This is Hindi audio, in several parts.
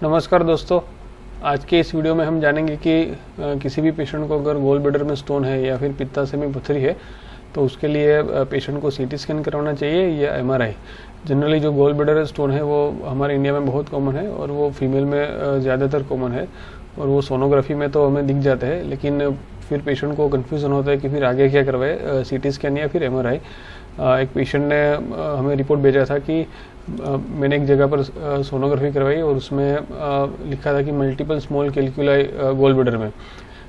नमस्कार दोस्तों। आज के इस वीडियो में हम जानेंगे कि किसी भी पेशेंट को अगर गोल ब्लैडर में स्टोन है या फिर पित्ताशय में पथरी है तो उसके लिए पेशेंट को सीटी स्कैन करवाना चाहिए या एमआरआई। जनरली जो गोल ब्लैडर स्टोन है वो हमारे इंडिया में बहुत कॉमन है और वो फीमेल में ज़्यादातर कॉमन है और वो सोनोग्राफी में तो हमें दिख जाते हैं, लेकिन फिर पेशेंट को कन्फ्यूज़न होता है कि फिर आगे क्या करवाए, सीटी स्कैन या फिर एमआरआई। एक पेशेंट ने हमें रिपोर्ट भेजा था कि मैंने एक जगह पर सोनोग्राफी करवाई और उसमें लिखा था कि मल्टीपल स्मॉल कैल्कुलाई गोल ब्लैडर में।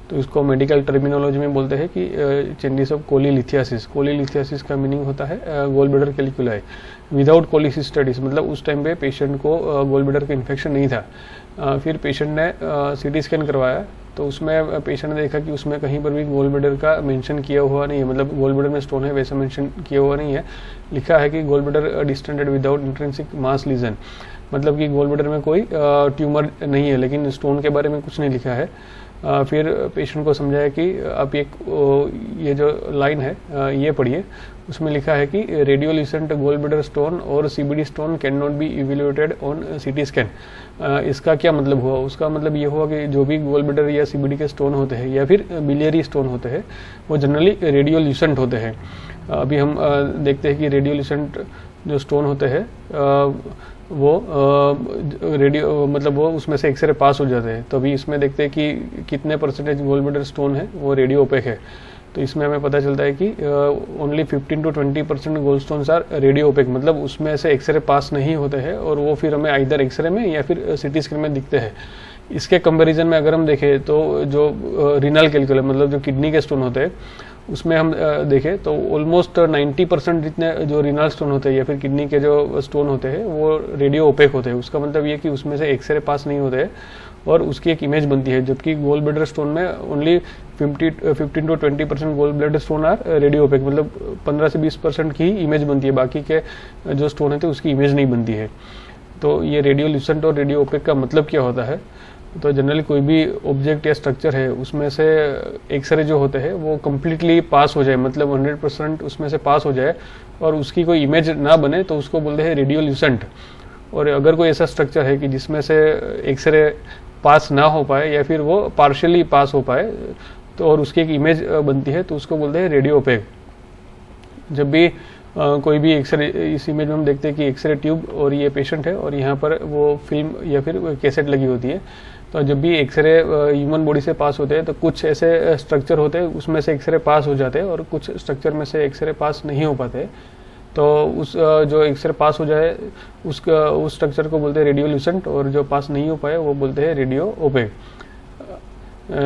तो इसको मेडिकल टर्मिनोलॉजी में बोलते हैं कि चेंजेस ऑफ कोलीलिथियासिस। कोलीलिथियासिस का मीनिंग होता है गोल ब्लैडर कैल्कुलाई विदाउट कोलिसिस्टेटिस, मतलब उस टाइम पे पेशेंट को गोल ब्लैडर का इन्फेक्शन नहीं था। फिर पेशेंट ने सीटी स्कैन करवाया तो उसमें पेशेंट ने देखा कि उसमें कहीं पर भी गोल ब्लैडर का मेंशन किया हुआ नहीं है, मतलब गोल ब्लैडर में स्टोन है वैसा मेंशन किया हुआ नहीं है। लिखा है कि gall bladder distended without intrinsic mass lesion, मतलब कि गोल ब्लैडर में कोई ट्यूमर नहीं है, लेकिन स्टोन के बारे में कुछ नहीं लिखा है। फिर पेशेंट को समझाया कि आप ये जो लाइन है ये पढ़िए, उसमें लिखा है कि रेडियोल्यूसेंट गोल ब्लैडर स्टोन और CBD stone can not be evaluated on CT scan. इसका क्या मतलब हुआ? उसका मतलब ये हुआ कि जो भी गोल ब्लैडर या सीबीडी के स्टोन होते हैं या फिर बिलियरी स्टोन होते हैं वो जनरली रेडियोल्यूसेंट होते हैं। अभी हम देखते हैं कि रेडियोल्यूसेंट जो स्टोन होते हैं वो रेडियो मतलब वो उसमें से एक्सरे पास हो जाते हैं। तो अभी इसमें देखते हैं कि कितने परसेंटेज गोल ब्लैडर स्टोन है वो रेडियो ओपेक है। तो इसमें हमें पता चलता है कि only 15 to 20% gall stones are radio opaque, मतलब उसमें से एक्सरे पास नहीं होते हैं और वो फिर हमें आइदर एक्सरे में या फिर सीटी स्कैन में दिखते हैं। इसके कंपैरिजन में अगर हम देखें तो जो रीनल कैल्कुलम मतलब जो किडनी के स्टोन होते हैं उसमें हम देखें तो ऑलमोस्ट 90% जितने जो रीनल स्टोन होते हैं या फिर किडनी के जो स्टोन होते हैं वो रेडियो ओपेक होते हैं। उसका मतलब ये कि उसमें से एक्सरे पास नहीं होते हैं और उसकी एक इमेज बनती है, जबकि गोल ब्लैडर स्टोन में only 15 to 20% gall bladder stone are radio opaque, मतलब 15 से 20% की इमेज बनती है, बाकी के जो स्टोन होते हैं उसकी इमेज नहीं बनती है। तो ये रेडियोल्यूसेंट और रेडियो ओपेक का मतलब क्या होता है? तो जनरली कोई भी ऑब्जेक्ट या स्ट्रक्चर है उसमें से एक्सरे जो होते हैं वो कम्प्लीटली पास हो जाए, मतलब 100% उसमें से पास हो जाए और उसकी कोई इमेज ना बने तो उसको बोलते हैं रेडियोल्यूसेंट। और अगर कोई ऐसा स्ट्रक्चर है कि जिसमें से एक्सरे पास ना हो पाए या फिर वो पार्शियली पास हो पाए तो और उसकी एक इमेज बनती है तो उसको बोलते हैं रेडियो ओपेक। जब भी कोई भी एक्सरे, इस इमेज में हम देखते हैं कि एक्सरे ट्यूब और ये पेशेंट है और यहाँ पर वो फिल्म या फिर कैसेट लगी होती है। तो जब भी एक्सरे ह्यूमन बॉडी से पास होते हैं तो कुछ ऐसे स्ट्रक्चर होते हैं उसमें से एक्सरे पास हो जाते हैं और कुछ स्ट्रक्चर में से एक्सरे पास नहीं हो पाते। तो उस जो एक्सरे पास हो जाए उस स्ट्रक्चर को बोलते हैं रेडियोल्यूसेंट और जो पास नहीं हो पाए वो बोलते हैं रेडियो ओपेक।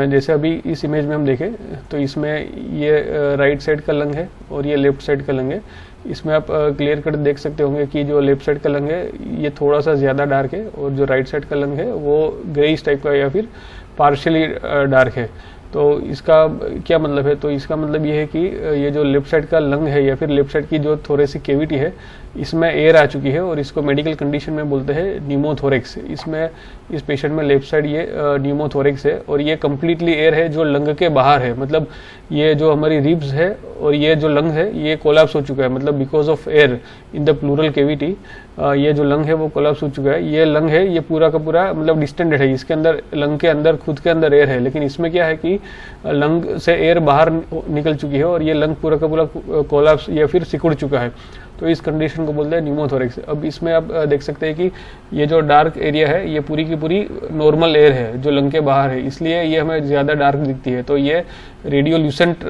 जैसे अभी इस इमेज में हम देखें तो इसमें ये राइट साइड का लंग है और ये लेफ्ट साइड का लंग है। इसमें आप क्लियर कट देख सकते होंगे कि जो लेफ्ट साइड का लंग है ये थोड़ा सा ज़्यादा डार्क है और जो राइट साइड का लंग है वो ग्रेइश टाइप का या फिर पार्शियली डार्क है। तो इसका क्या मतलब है? तो इसका मतलब ये है कि ये जो लेफ्ट साइड का लंग है या फिर लेफ्ट साइड की जो थोरेसिक कैविटी है इसमें एयर आ चुकी है और इसको मेडिकल कंडीशन में बोलते हैं न्यूमोथोरेक्स। इसमें इस पेशेंट में लेफ्ट साइड ये न्यूमोथोरेक्स है और ये कम्प्लीटली एयर है जो लंग के बाहर है, मतलब ये जो हमारी रिब्स है और ये जो लंग है ये कोलैप्स हो चुका है, मतलब because of air in the pleural cavity ये जो लंग है वो कोलैप्स हो चुका है। ये लंग है ये पूरा का पूरा मतलब डिस्टेंडेड है, इसके अंदर लंग के अंदर खुद के अंदर एयर है, लेकिन इसमें क्या है कि लंग से एयर बाहर निकल चुकी है और ये लंग पूरा का पूरा कोलैप्स या फिर सिकुड़ चुका है। तो इस कंडीशन को बोलते हैं न्यूमोथोरेक्स। अब इसमें आप देख सकते हैं कि ये जो डार्क एरिया है ये पूरी की पूरी नॉर्मल एयर है जो लंग के बाहर है, इसलिए ये हमें ज़्यादा डार्क दिखती है। तो ये रेडियोल्यूसेंट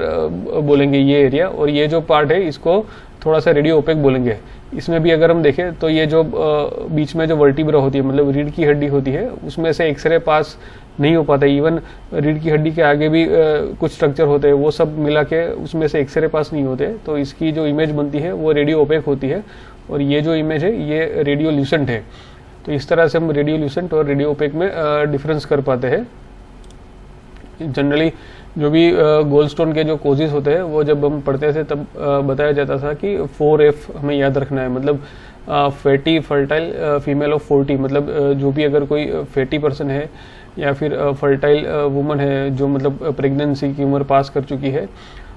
बोलेंगे ये एरिया, और ये जो पार्ट है इसको थोड़ा सा रेडियो ओपेक बोलेंगे। इसमें भी अगर हम देखें तो ये जो बीच में जो वर्टिब्रा होती है मतलब रीढ़ की हड्डी होती है उसमें से एक्सरे पास नहीं हो पाता। इवन रीढ़ की हड्डी के आगे भी कुछ स्ट्रक्चर होते हैं वो सब मिला के उसमें से एक्सरे पास नहीं होते। तो इसकी जो इमेज बनती है वो रेडियो ओपेक होती है और ये जो इमेज है ये रेडियोल्यूसेंट है। तो इस तरह से हम रेडियोल्यूसेंट और रेडियो ओपेक में डिफरेंस कर पाते हैं। जनरली जो भी गोल स्टोन के जो कोजेस होते हैं वो जब हम पढ़ते थे तब बताया जाता था कि 4F हमें याद रखना है, मतलब फैटी फर्टाइल फीमेल ऑफ 40, मतलब जो भी अगर कोई फैटी पर्सन है या फिर फर्टाइल वुमन है जो मतलब प्रेगनेंसी की उम्र पास कर चुकी है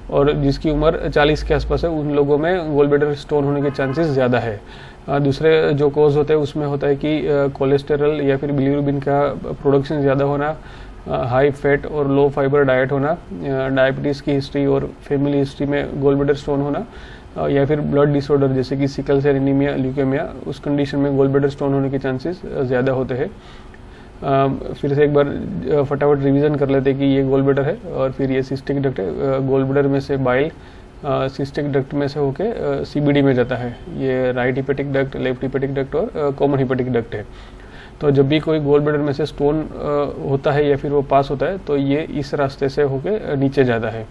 और जिसकी उम्र 40 के आसपास है, उन लोगों में गोल ब्लैडर स्टोन होने के चांसेस ज़्यादा है। दूसरे जो कॉज होते हैं उसमें होता है कि कोलेस्टेरॉल या फिर बिलीरुबिन का प्रोडक्शन ज़्यादा होना, हाई फैट और लो फाइबर डाइट होना, डायबिटीज़ की हिस्ट्री और फैमिली हिस्ट्री में गोल ब्लैडर स्टोन होना, या फिर ब्लड डिसऑर्डर जैसे कि सिकल सेल एनीमिया, ल्यूकेमिया, उस कंडीशन में गोल ब्लैडर स्टोन होने के चांसेस ज़्यादा होते हैं। फिर से एक बार फटाफट रिवीजन कर लेते हैं कि ये गोल ब्लैडर है और फिर ये सिस्टिक डक्ट है। गोल ब्लैडर में से बाइल सिस्टिक डक्ट में से होके सीबीडी में जाता है। ये right hepatic duct, left hepatic duct और कॉमन हिपेटिक डक्ट है। तो जब भी कोई गोल ब्लैडर में से स्टोन होता है या फिर वो पास होता है तो ये इस रास्ते से होके नीचे जाता है।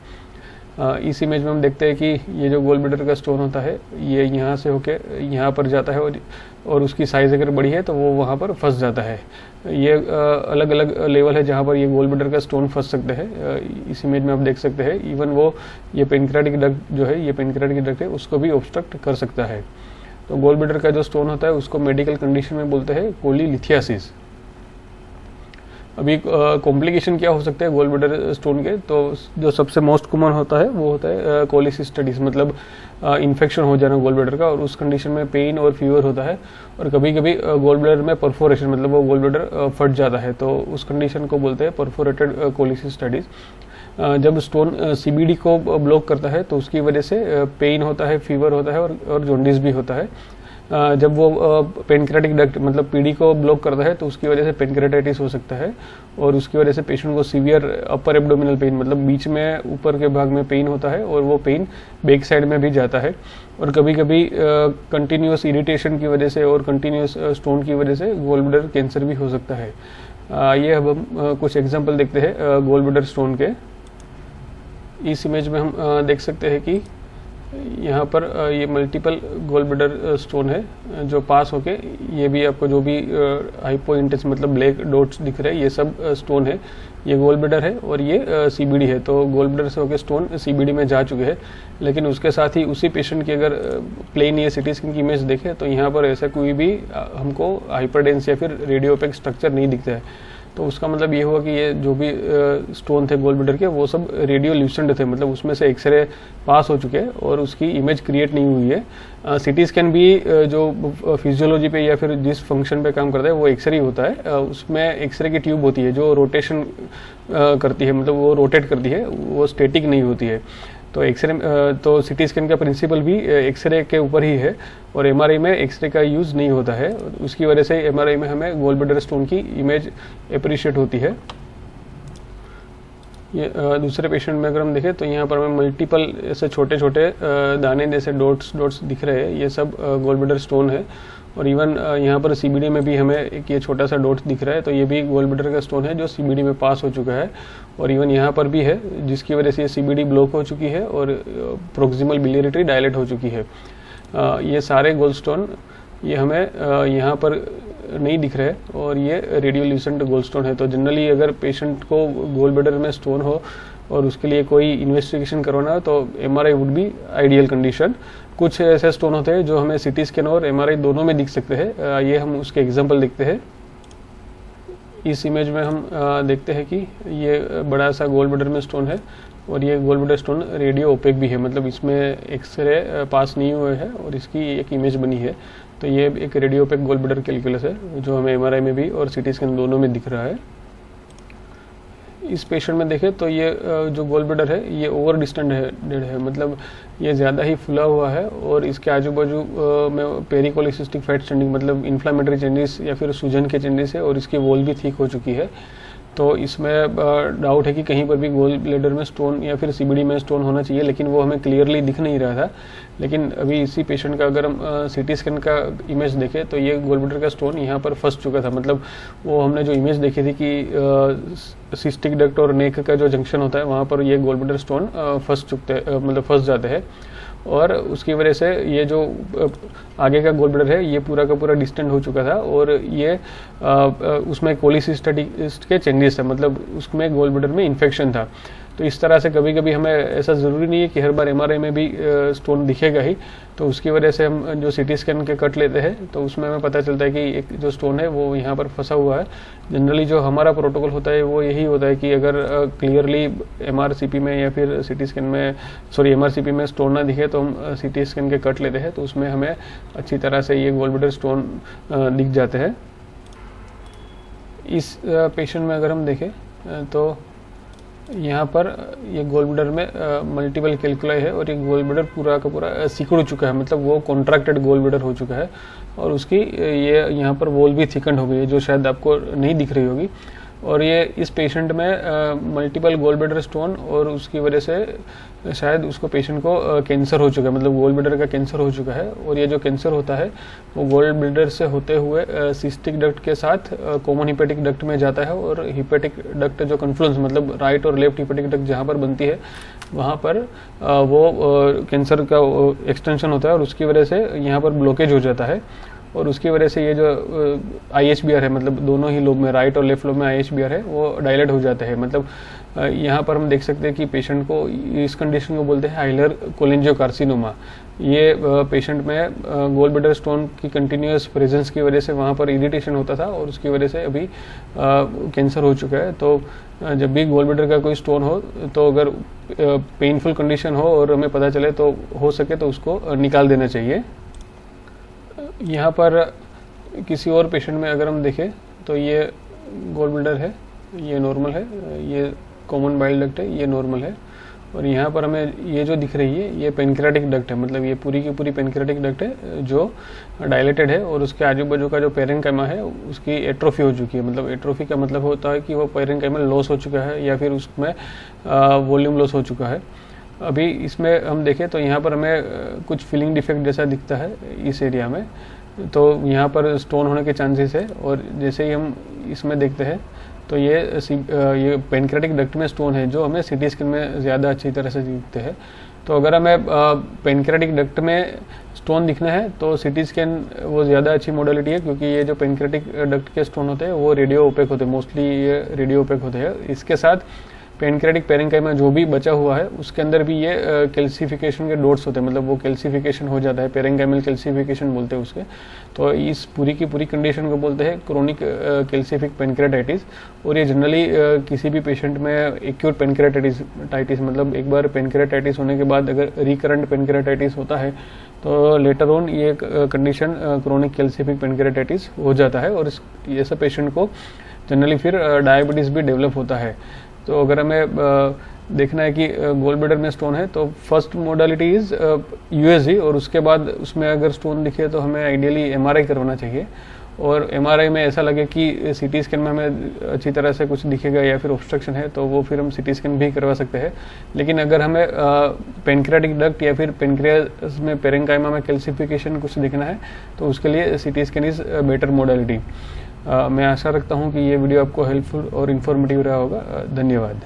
इस इमेज में हम देखते हैं कि ये जो गोल ब्लैडर का स्टोन होता है ये यहाँ से होके यहाँ पर जाता है और उसकी साइज़ अगर बड़ी है तो वो वहाँ पर फंस जाता है। ये अलग अलग लेवल है जहाँ पर ये गोल ब्लैडर का स्टोन फंस सकते हैं। इस इमेज में आप देख सकते हैं इवन वो ये पेनक्रियाटिक डक्ट जो है, ये पेनक्रियाटिक डक्ट है, उसको भी ऑब्स्ट्रक्ट कर सकता है। तो गोल ब्लैडर का जो स्टोन होता है उसको मेडिकल कंडीशन में बोलते हैं कोलीलिथियासिस। अभी कॉम्प्लिकेशन क्या हो सकते हैं गोल ब्लैडर स्टोन के, तो जो सबसे मोस्ट कॉमन होता है वो होता है कोलिसिस्टिस, मतलब इन्फेक्शन हो जाना गोल ब्लैडर का, और उस कंडीशन में पेन और फीवर होता है। और कभी कभी गोल ब्लैडर में परफोरेशन, मतलब वो गोल ब्लैडर फट जाता है, तो उस कंडीशन को बोलते हैं परफोरेटेड कोलिसिस्टिस। जब स्टोन सीबीडी को ब्लॉक करता है तो उसकी वजह से पेन होता है, फीवर होता है और जॉन्डिस भी होता है। जब वो पेनक्रियाटिक डक्ट मतलब पीडी को ब्लॉक करता है तो उसकी वजह से पेनक्रियाटाइटिस हो सकता है और उसकी वजह से पेशेंट को सीवियर अपर एब्डोमिनल पेन, मतलब बीच में ऊपर के भाग में पेन होता है और वो पेन बैक साइड में भी जाता है। और कभी कभी कंटिन्यूस इरिटेशन की वजह से और कंटिन्यूस स्टोन की वजह से गोल ब्लैडर कैंसर भी हो सकता है। ये अब हम कुछ एग्जाम्पल देखते हैं गोल ब्लैडर स्टोन के। इस इमेज में हम देख सकते हैं कि यहाँ पर ये मल्टीपल गोल ब्लैडर स्टोन है जो पास होके, ये भी आपको जो भी हाइपोइंटेंस मतलब ब्लैक डॉट्स दिख रहे हैं ये सब स्टोन है। ये गोल ब्लैडर है और ये सीबीडी है। तो गोल ब्लैडर से होके स्टोन सीबीडी में जा चुके हैं, लेकिन उसके साथ ही उसी पेशेंट की अगर प्लेन या सिटी स्कैन की इमेज देखें तो यहाँ पर ऐसा कोई भी हमको हाइपरडेंस या फिर रेडियोपेक स्ट्रक्चर नहीं दिखता है। तो उसका मतलब ये हुआ कि ये जो भी स्टोन थे गोल ब्लैडर के वो सब रेडियोल्यूसेंट थे, मतलब उसमें से एक्सरे पास हो चुके हैं और उसकी इमेज क्रिएट नहीं हुई है। सिटी स्कैन भी जो फिजियोलॉजी पे या फिर जिस फंक्शन पे काम करता है वो एक्सरे ही होता है। उसमें एक्सरे की ट्यूब होती है जो रोटेशन करती है, मतलब वो रोटेट करती है, वो स्टेटिक नहीं होती है। तो एक्सरे तो सिटी स्कैन का प्रिंसिपल भी एक्सरे के ऊपर ही है और एमआरआई में एक्सरे का यूज़ नहीं होता है। उसकी वजह से एमआरआई में हमें गोल ब्लैडर स्टोन की इमेज अप्रिशिएट होती है। ये दूसरे पेशेंट में अगर हम देखें तो यहाँ पर हमें मल्टीपल ऐसे छोटे छोटे दाने जैसे डॉट्स दिख रहे हैं, ये सब गोल ब्लैडर स्टोन है। और इवन यहाँ पर सीबीडी में भी हमें एक ये छोटा सा डॉट दिख रहा है, तो ये भी गोल ब्लैडर का स्टोन है जो सीबीडी में पास हो चुका है। और इवन यहाँ पर भी है जिसकी वजह से ये सीबीडी ब्लॉक हो चुकी है और प्रोक्सिमल बिलियरी डायलेट हो चुकी है। ये सारे गोल स्टोन ये हमें यहाँ पर नहीं दिख रहे और ये रेडियोल्यूसेंट गोल स्टोन है। तो जनरली अगर पेशेंट को गोल ब्लैडर में स्टोन हो और उसके लिए कोई इन्वेस्टिगेशन करवाना हो तो MRI would be ideal condition. कुछ ऐसे स्टोन होते हैं जो हमें सिटी स्कैन और एमआरआई दोनों में दिख सकते हैं। ये हम उसके एग्जांपल देखते हैं। इस इमेज में हम देखते हैं कि ये बड़ा सा गोल ब्लैडर में स्टोन है और ये गोल ब्लैडर स्टोन रेडियो ओपेक भी है, मतलब इसमें एक्सरे पास नहीं हुए हैं और इसकी एक इमेज बनी है। तो ये एक radio OPEC gall bladder calculus है जो हमें एमआरआई में भी और सिटी स्कैन दोनों में दिख रहा है। इस पेशेंट में देखें तो ये जो गोल ब्लैडर है ये ओवर डिस्टेंडेड है, मतलब ये ज़्यादा ही फुला हुआ है और इसके आजू बाजू में पेरिकोलिसिस्टिक फैट स्टैंडिंग मतलब इन्फ्लामेटरी चेंजेस या फिर सूजन के चेंजेस है और इसकी वॉल भी थिक हो चुकी है। तो इसमें डाउट है कि कहीं पर भी गोल ब्लैडर में स्टोन या फिर सीबीडी में स्टोन होना चाहिए, लेकिन वो हमें क्लियरली दिख नहीं रहा था। लेकिन अभी इसी पेशेंट का अगर हम सिटी स्कैन का इमेज देखें तो ये गोल ब्लैडर का स्टोन यहाँ पर फंस चुका था, मतलब वो हमने जो इमेज देखी थी कि सिस्टिक डक्ट और नेक का जो जंक्शन होता है वहाँ पर ये गोल ब्लैडर स्टोन फंस जाते हैं और उसकी वजह से ये जो आगे का गोल ब्लैडर है ये पूरा का पूरा डिस्टेंट हो चुका था और ये उसमें कोलिसिस्टिस के चेंजेस है, मतलब उसमें गोल ब्लैडर में इन्फेक्शन था। तो इस तरह से कभी कभी हमें ऐसा ज़रूरी नहीं है कि हर बार एमआरआई में भी स्टोन दिखेगा ही, तो उसकी वजह से हम जो सीटी स्कैन के कट लेते हैं तो उसमें हमें पता चलता है कि एक जो स्टोन है वो यहाँ पर फंसा हुआ है। जनरली जो हमारा प्रोटोकॉल होता है वो यही होता है कि अगर क्लियरली एमआरसीपी में या फिर सीटी स्कैन में एमआरसीपी में स्टोन ना दिखे तो हम सीटी स्कैन के कट लेते हैं, तो उसमें हमें अच्छी तरह से ये गॉल ब्लैडर स्टोन दिख जाते हैं। इस पेशेंट में अगर हम देखें तो यहाँ पर ये गॉल ब्लैडर में मल्टीपल कैल्कुलाई है और ये गॉल ब्लैडर पूरा का पूरा सिकुड़ चुका है, मतलब वो कॉन्ट्रैक्टेड गॉल ब्लैडर हो चुका है और उसकी ये यहाँ पर वॉल भी थिकंड हो गई है जो शायद आपको नहीं दिख रही होगी। और ये इस पेशेंट में मल्टीपल गॉल ब्लैडर स्टोन और उसकी वजह से शायद उसको पेशेंट को कैंसर हो चुका है, मतलब गॉल ब्लैडर का कैंसर हो चुका है। और ये जो कैंसर होता है वो गॉल ब्लैडर से होते हुए सिस्टिक डक्ट के साथ कॉमन हिपेटिक डक्ट में जाता है और हिपेटिक डक्ट जो कन्फ्लुएंस मतलब राइट और लेफ्ट हिपेटिक डक्ट जहाँ पर बनती है वहाँ पर वो कैंसर का एक्सटेंशन होता है और उसकी वजह से यहाँ पर ब्लॉकेज हो जाता है और उसकी वजह से ये जो IHBR है, मतलब दोनों ही लोब में राइट और लेफ्ट लोब में IHBR है वो डायलेट हो जाते हैं। मतलब यहाँ पर हम देख सकते हैं कि पेशेंट को इस कंडीशन को बोलते हैं हाइलर कोलेंजियोकार्सिनोमा। ये पेशेंट में गॉल ब्लैडर स्टोन की कंटिन्यूस प्रेजेंस की वजह से वहाँ पर इरिटेशन होता था और उसकी वजह से अभी कैंसर हो चुका है। तो जब भी गॉल ब्लैडर का कोई स्टोन हो तो अगर पेनफुल कंडीशन हो और हमें पता चले तो हो सके तो उसको निकाल देना चाहिए। यहाँ पर किसी और पेशेंट में अगर हम देखें तो ये गॉल ब्लैडर है, ये नॉर्मल है, ये कॉमन बाइल डक्ट है, ये नॉर्मल है और यहाँ पर हमें ये जो दिख रही है ये पेनक्रियाटिक डक्ट है, मतलब ये पूरी की पूरी पेनक्रियाटिक डक्ट है जो डायलेटेड है और उसके आजू बाजू का जो पेरेन्काइमा है उसकी एट्रोफी हो चुकी है। मतलब एट्रोफी का मतलब होता है कि वो पेरेन्काइमा लॉस हो चुका है या फिर उसमें वॉल्यूम लॉस हो चुका है। अभी इसमें हम देखें तो यहाँ पर हमें कुछ फिलिंग डिफेक्ट जैसा दिखता है इस एरिया में, तो यहाँ पर स्टोन होने के चांसेस है। और जैसे ही हम इसमें देखते हैं तो ये पेनक्रियाटिक डक्ट में स्टोन है जो हमें सीटी स्कैन में ज़्यादा अच्छी तरह से दिखते हैं। तो अगर हमें पेनक्रियाटिक डक्ट में स्टोन दिखना है तो सीटी स्कैन वो ज़्यादा अच्छी मॉडलिटी है, क्योंकि ये जो पेनक्रियाटिक डक्ट के स्टोन होते हैं वो रेडियो ओपेक होते हैं, मोस्टली ये रेडियो ओपेक होते हैं। इसके साथ पेनक्रियाटिक पेरेन्काइमा जो भी बचा हुआ है उसके अंदर भी ये कैल्सिफिकेशन के डॉट्स होते हैं, मतलब वो कैल्सिफिकेशन हो जाता है, पेरेन्काइमल कैल्सिफिकेशन बोलते हैं उसके। तो इस पूरी की पूरी कंडीशन को बोलते हैं क्रोनिक कैल्सिफिक पेनक्रियाटाइटिस। और ये जनरली किसी भी पेशेंट में एक्यूट पेनक्रियाटाइटिस मतलब एक बार पेनक्रियाटाइटिस होने के बाद अगर रिकरेंट पेनक्रियाटाइटिस होता है तो लेटर ऑन ये कंडीशन क्रोनिक कैल्सिफिक पेनक्रियाटाइटिस हो जाता है और ऐसे पेशेंट को जनरली फिर डायबिटीज़ भी डेवलप होता है। तो अगर हमें देखना है कि गॉल ब्लैडर में स्टोन है तो फर्स्ट मोडालिटी इज USG और उसके बाद उसमें अगर स्टोन दिखे तो हमें आइडियली MRI करवाना चाहिए। और MRI में ऐसा लगे कि CT स्कैन में हमें अच्छी तरह से कुछ दिखेगा या फिर ऑब्स्ट्रक्शन है तो वो फिर हम CT स्कैन भी करवा सकते हैं। लेकिन अगर हमें पेनक्रियाटिक डक्ट या फिर पेनक्रियास में पेरेन्काइमा में कैल्सिफिकेशन कुछ दिखना है तो उसके लिए CT scan is better modality. मैं आशा रखता हूँ कि ये वीडियो आपको हेल्पफुल और इन्फॉर्मेटिव रहा होगा। धन्यवाद।